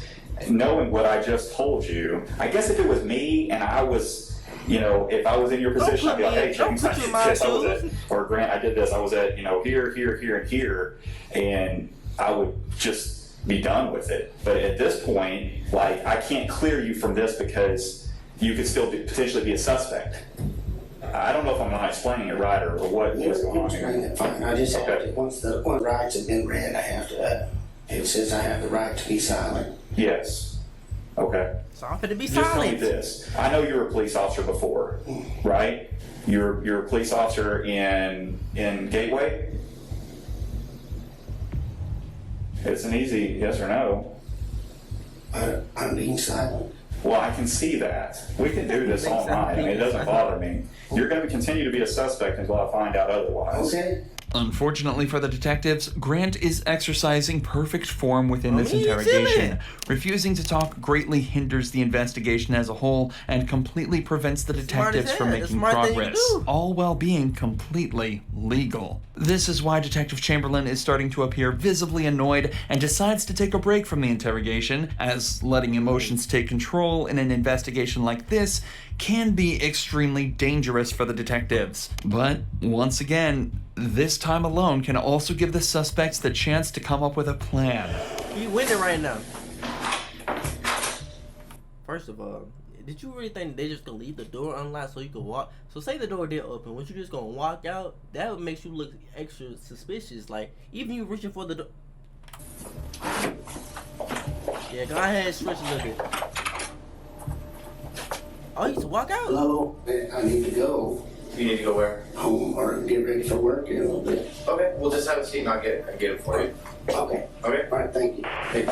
Knowing what I just told you, I guess if it was me and I was, if I was in your position, I'd be like, hey, James, I did this, I was at, or Grant, I did this, I was at, here, and here, and I would just be done with it. But at this point, like, I can't clear you from this because you could still potentially be a suspect. I don't know if I'm not explaining it right or what is going on here. Fine. I just have to, once the rights have been read, I have to, it says I have the right to be silent. Yes. Okay. So I'm gonna be Just tell me silent. this. I know you were a police officer before, right? You're a police officer in Gateway? It's an easy yes or no. I'm being silent. Well, I can see that. We can do this all night. I mean, it doesn't bother me. You're going to continue to be a suspect until I find out otherwise. Okay. Unfortunately for the detectives, Grant is exercising perfect form within this interrogation. Refusing to talk greatly hinders the investigation as a whole and completely prevents the detectives from making progress, all while being completely legal. This is why Detective Chamberlain is starting to appear visibly annoyed and decides to take a break from the interrogation, as letting emotions take control in an investigation like this can be extremely dangerous for the detectives. But once again, this time alone can also give the suspects the chance to come up with a plan. You winning right now. First of all, did you really think they just gonna leave the door unlocked so you could walk? So say the door did open, was you just gonna walk out? That would make you look extra suspicious. Like even you reaching for the door. Yeah, go ahead and stretch a little bit. Oh, you to walk out? Hello, I need to go. You need to go where? Home or get ready for work in a little bit. Okay, we'll just have a seat and I'll get it for you. Okay. Okay. All right, thank you. Hey,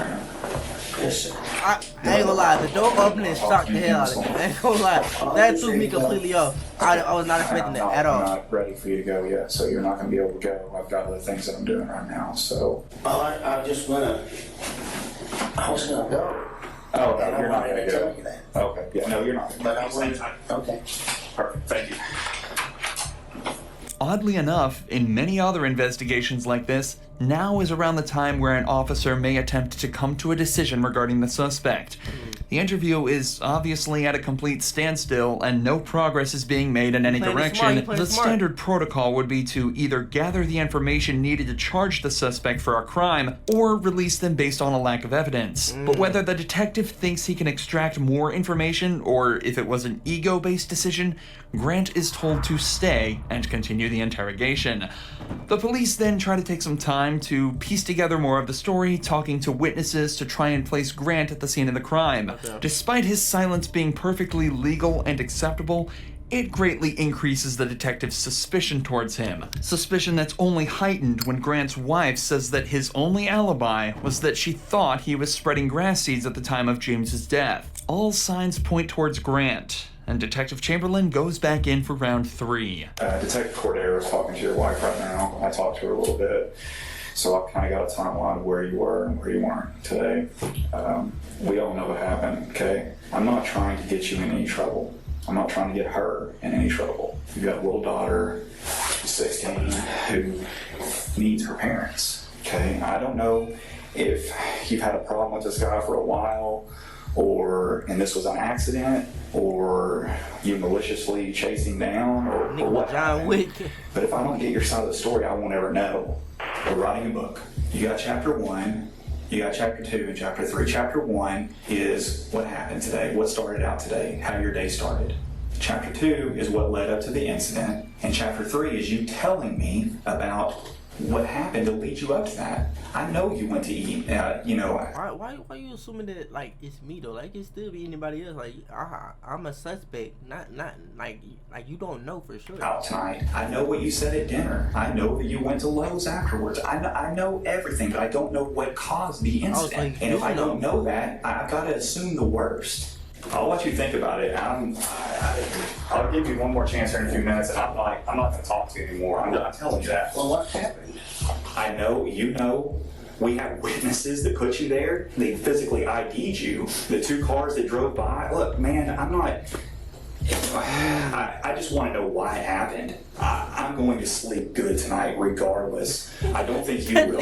Yes, sir. I ain't gonna lie, the door opening shocked the hell out of me. I ain't gonna lie. That threw me completely off. I was not expecting that at all. I'm not ready for you to go yet, so you're not going to be able to go. I've got other things that I'm doing right now, so. Well, I was gonna go. Oh, no, you're not going to go. Okay, yeah, no, you're not. But I went. Okay. Perfect, thank you. Oddly enough, in many other investigations like this, now is around the time where an officer may attempt to come to a decision regarding the suspect. The interview is obviously at a complete standstill and no progress is being made in any direction. The standard protocol would be to either gather the information needed to charge the suspect for a crime or release them based on a lack of evidence. But whether the detective thinks he can extract more information or if it was an ego-based decision, Grant is told to stay and continue the interrogation. The police then try to take some time to piece together more of the story, talking to witnesses to try and place Grant at the scene of the crime. Despite his silence being perfectly legal and acceptable, it greatly increases the detective's suspicion towards him. Suspicion that's only heightened when Grant's wife says that his only alibi was that she thought he was spreading grass seeds at the time of James's death. All signs point towards Grant, and Detective Chamberlain goes back in for round 3. Detective Cordero is talking to your wife right now. I talked to her a little bit, so I've kind of got a timeline of where you were and where you weren't today. We all know what happened, okay? I'm not trying to get you in any trouble. I'm not trying to get her in any trouble. You've got a little daughter, who's 16, who needs her parents, okay? I don't know if you've had a problem with this guy for a while, and this was an accident, or you maliciously chased him down, or what happened. But if I don't get your side of the story, I won't ever know. We're writing a book. You got chapter 1, you got chapter 2, and chapter 3. Chapter 1 is what happened today, what started out today, how your day started. Chapter 2 is what led up to the incident, and chapter 3 is you telling me about what happened to lead you up to that. I know you went to eat, Why you assuming that, like, it's me, though? Like, it still be anybody else. Like, I'm a suspect, not like you don't know for sure. Out tonight. I know what you said at dinner. I know that you went to Lowe's afterwards. I know everything, but I don't know what caused the incident. And if I don't know that, I've got to assume the worst. I'll let you think about it. I'll give you one more chance here in a few minutes, and I'm not going to talk to you anymore. I'm telling you that. Well, what happened? I know, you know. We have witnesses that put you there. They physically ID'd you. The 2 cars that drove by. Look, man, I'm not. I just want to know why it happened. I'm going to sleep good tonight regardless. I don't think you will.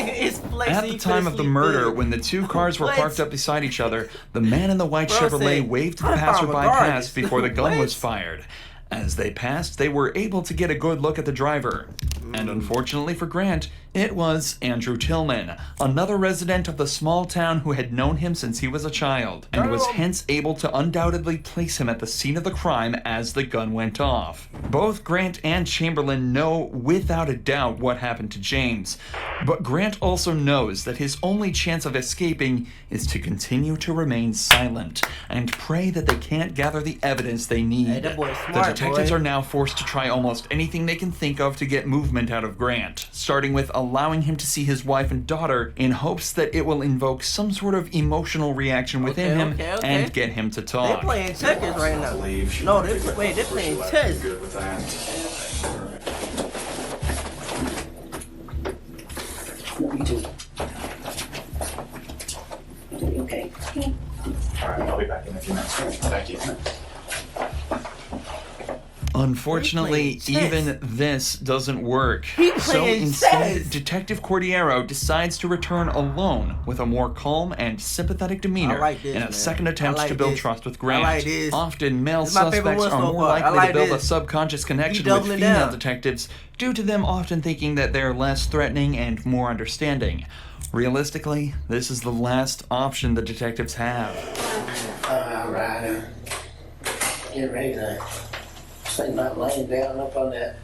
At the time of the murder, when the 2 cars were parked up beside each other, the man in the white Chevrolet waved to the passerby past before the gun was fired. As they passed, they were able to get a good look at the driver. And unfortunately for Grant, it was Andrew Tillman, another resident of the small town who had known him since he was a child, and was hence able to undoubtedly place him at the scene of the crime as the gun went off. Both Grant and Chamberlain know without a doubt what happened to James, but Grant also knows that his only chance of escaping is to continue to remain silent and pray that they can't gather the evidence they need. Hey, that boy's smart, the detectives are now forced to try almost anything they can think of to get movement out of Grant, starting with allowing him to see his wife and daughter in hopes that it will invoke some sort of emotional reaction within him and get him to talk. They're playing checkers right now. No, they're playing chess. Good with that. Okay. All right, I'll be back in a few minutes. Thank you. Unfortunately, even this doesn't work. So instead, Detective Cordero decides to return alone with a more calm and sympathetic demeanor in a second attempt to build trust with Grant. Often, male suspects are more likely to build a subconscious connection with female detectives due to them often thinking that they're less threatening and more understanding. Realistically, this is the last option the detectives have. All right. getting ready to think about laying down up on that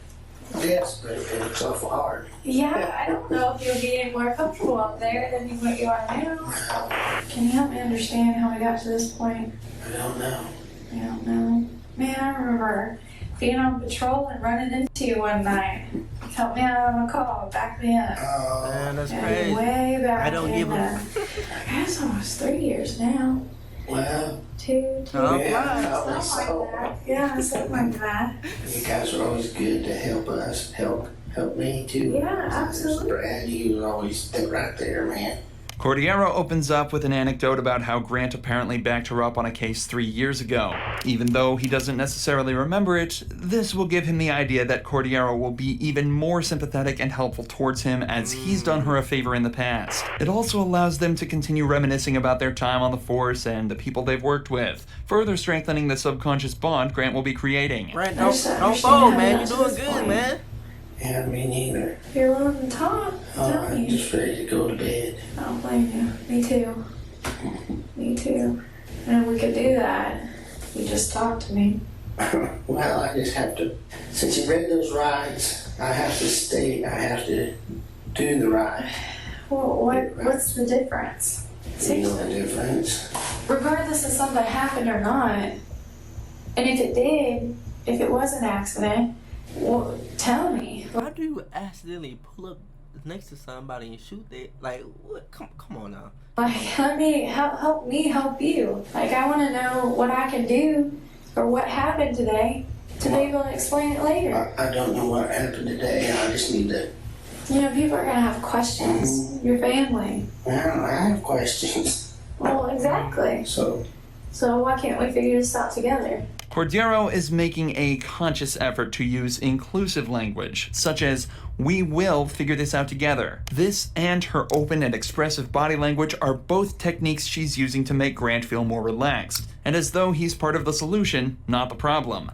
desk, but it looks awful hard. Yeah, I don't know if you'll be any more comfortable up there than what you are now. Can you help me understand how we got to this point? I don't know. I don't know. Man, I remember being on patrol and running into you one night. You helped me out on a call back then. Oh, man, that's And crazy. way back I don't give a. I guess almost 3 years now. Well, 2, yeah, something like that. Yeah, something like that. you guys are always good to help us, help me too. Yeah, absolutely. Brad, you always stay right there, man. Cordiero opens up with an anecdote about how Grant apparently backed her up on a case 3 years ago. Even though he doesn't necessarily remember it, this will give him the idea that Cordiero will be even more sympathetic and helpful towards him as he's done her a favor in the past. It also allows them to continue reminiscing about their time on the force and the people they've worked with, further strengthening the subconscious bond Grant will be creating. Grant, don't fold, man. You're doing good, man. Yeah, me neither. You're willing to talk. I'm just ready to go to bed. I don't blame you. Me too. Me too. And if we could do that, you just talk to me. Well, I just have to, since you read those rides, I have to do the ride. Well, what's the difference? You know the difference? Regardless of something happened or not, and if it did, if it was an accident, well, tell me. Why do you accidentally pull up next to somebody and shoot it? Like, what? Come on now. Like, let me help me help you. Like, I want to know what I can do or what happened today to be able to explain it later. I don't know what happened today. I just need to. You know, people are gonna have questions. Your family. Well, I have questions. Well, exactly. So why can't we figure this out together? Cordiero is making a conscious effort to use inclusive language, such as, "We will figure this out together." This and her open and expressive body language are both techniques she's using to make Grant feel more relaxed, and as though he's part of the solution, not the problem.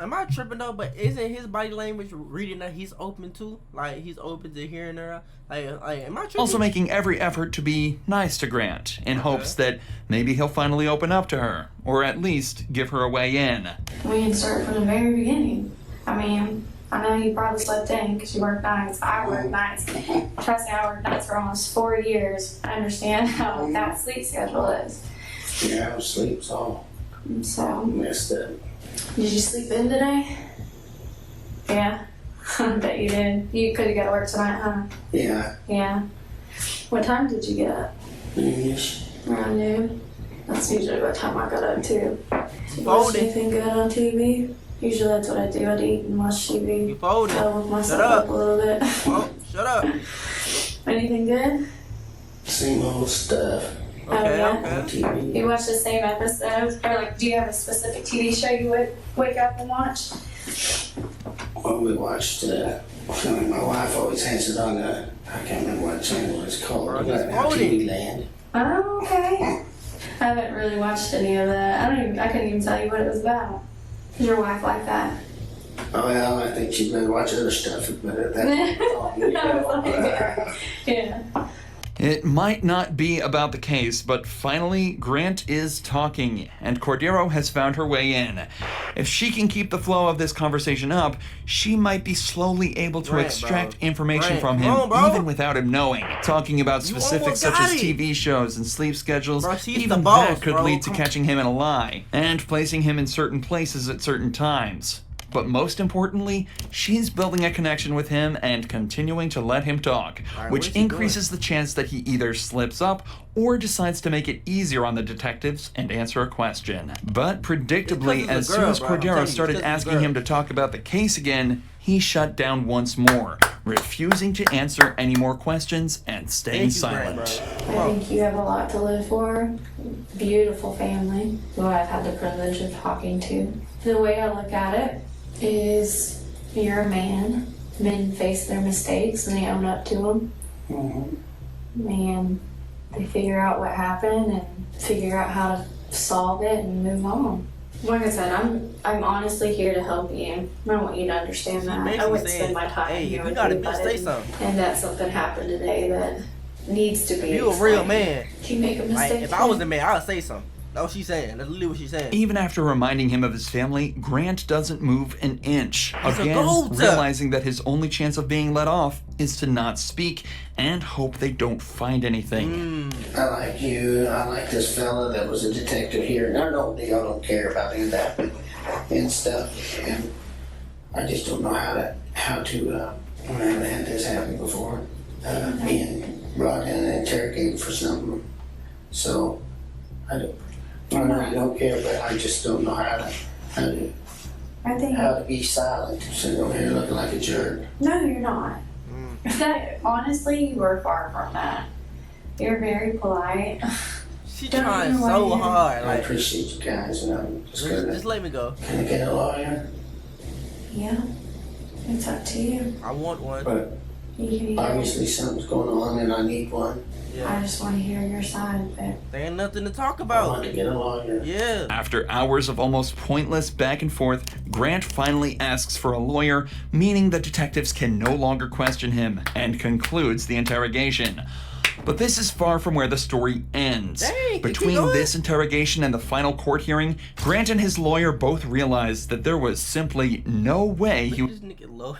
Am I tripping though? But isn't his body language reading that he's open to? Like, he's open to hearing her? Like, am I tripping? Also making every effort to be nice to Grant, in hopes that maybe he'll finally open up to her, or at least give her a way in. We can start from the very beginning. I mean, I know you probably slept in because you work nights. I work nights. Trust me, I worked nights for almost 4 years. I understand how that sleep schedule is. yeah, sleep's all So, messed up. did you sleep in today? Yeah, I bet you did. You could have got to work tonight, huh? Yeah, Yeah. What time did you get up? noonish. Around noon. That's usually what time I got up too. Did you watch Folded. anything good on TV? Usually that's what I do. I'd eat and watch TV. You folded. I'll look myself Shut up. up a little bit. Oh, shut up. Anything good? Same old stuff. Okay, yeah? okay. On TV. You watch the same episodes? Or like, do you have a specific TV show you would wake up and watch? Well, we watched, my wife always has it on, I can't remember what channel it's called. Bro, Right he's now, folding. TV Land. Oh, okay. I haven't really watched any of that. I couldn't even tell you what it was about. Is your wife like that? Oh, well, I think she'd better watch other stuff, but that. Yeah. It might not be about the case, but finally, Grant is talking, and Cordiero has found her way in. If she can keep the flow of this conversation up, she might be slowly able to Grant, extract bro. information Grant, from come him, on, bro. even without him knowing. Talking about You specifics almost such got as it. TV shows and sleep schedules, Bro, she's even the boss, that could bro. lead to Come catching him in a lie, and placing him in certain places at certain times. But most importantly, she's building a connection with him and continuing to let him talk, Alright, which what is he increases the chance that he either slips up or decides to make it easier on the detectives and answer a question. But predictably, It's 'cause as it's a soon girl, as bro. I'm telling Cordiero you, started it's 'cause it's a asking him girl. to talk about the case again, he shut down once more, refusing to answer any more questions and staying silent. I think you have a lot to live for. Beautiful family who I've had the privilege of talking to. The way I look at it is you're a man. Men face their mistakes and they own up to them. And they figure out what happened and figure out how to solve it and move on. Like I said, I'm honestly here to help you. I want you to understand that. I basically wouldn't saying, spend my time hey, here if you with got a you if I bitch, say didn't. something. And that something happened today that needs to be If you a real explained. man, You make a like, mistake. if I was a man, I would say something. That's what she's saying. That's literally what she's saying. Even after reminding him of his family, Grant doesn't move an inch. He's a Again, gold. realizing that his only chance of being let off is to not speak and hope they don't find anything. I like you. I like this fella that was a detective here. And I know y'all don't care about any of that and stuff. And I just don't know how to when I haven't had this happen before, being brought in and interrogated for something. So I don't care, but I just don't know how to be silent. Sitting over here looking like a jerk. No, you're not. That honestly, you were far from that. You're very polite. She trying so hard. I appreciate you guys, and I'm just let me go. Can I get a lawyer? Yeah, it's up to you. I want one. But You can obviously something's going on, and I need one. I just want to hear your side, but there ain't nothing to talk I about. want to get a lawyer. Yeah. After hours of almost pointless back and forth, Grant finally asks for a lawyer, meaning that detectives can no longer question him, and concludes the interrogation. But this is far from where the story ends. Dang, Between this interrogation and the final court hearing, Grant and his lawyer both realized that there was simply no way he Look at this nigga lawyer.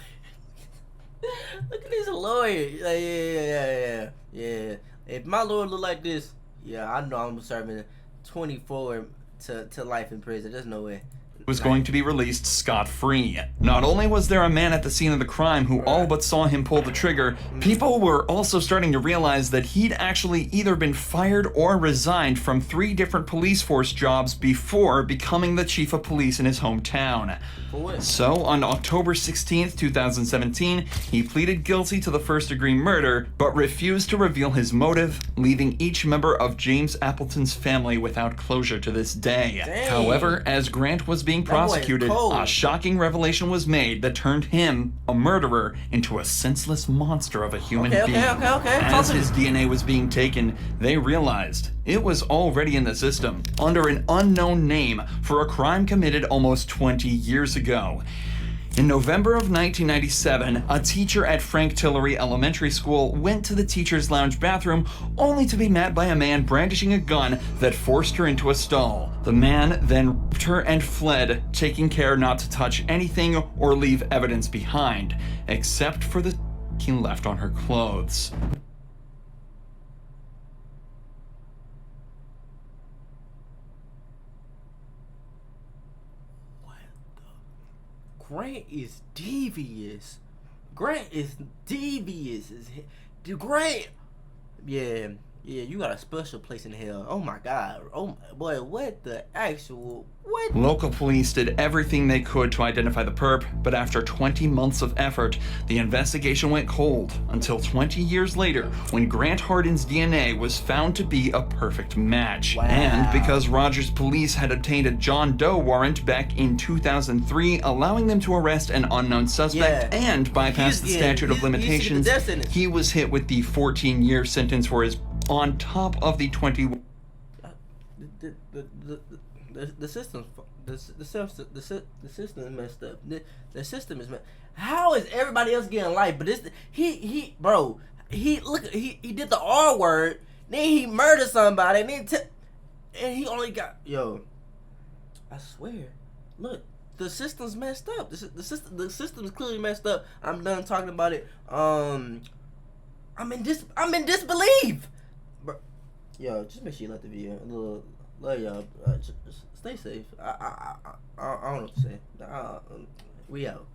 Look at this lawyer. Yeah. If my lawyer look like this, yeah, I know I'm serving 24 to life in prison. There's no way. was going to be released scot-free. Not only was there a man at the scene of the crime who all but saw him pull the trigger, people were also starting to realize that he'd actually either been fired or resigned from 3 different police force jobs before becoming the chief of police in his hometown. So, on October 16th, 2017, he pleaded guilty to the first-degree murder, but refused to reveal his motive, leaving each member of James Appleton's family without closure to this day. Dang. However, as Grant was being prosecuted, a shocking revelation was made that turned him, a murderer, into a senseless monster of a human being. Okay. As his DNA was being taken, they realized it was already in the system, under an unknown name, for a crime committed almost 20 years ago. In November of 1997, a teacher at Frank Tillery Elementary School went to the teacher's lounge bathroom only to be met by a man brandishing a gun that forced her into a stall. The man then raped her and fled, taking care not to touch anything or leave evidence behind, except for the he left on her clothes. Grant is devious. Grant is devious. Grant. Yeah, you got a special place in hell. Oh my God. Oh boy, what the actual what? Local police did everything they could to identify the perp, but after 20 months of effort, the investigation went cold until 20 years later when Grant Hardin's DNA was found to be a perfect match. Wow. And because Rogers police had obtained a John Doe warrant back in 2003, allowing them to arrest an unknown suspect and bypass the statute of limitations, he was hit with the 14-year sentence for his on top of the 20. The system is messed up. The system is messed. How is everybody else getting life? But this he did the R word. Then he murdered somebody. And he only got I swear. Look, the system's messed up. The system's clearly messed up. I'm done talking about it. I'm in disbelief. Yo, just make sure you like the video. Love y'all. Just stay safe. I don't know what to say. We out.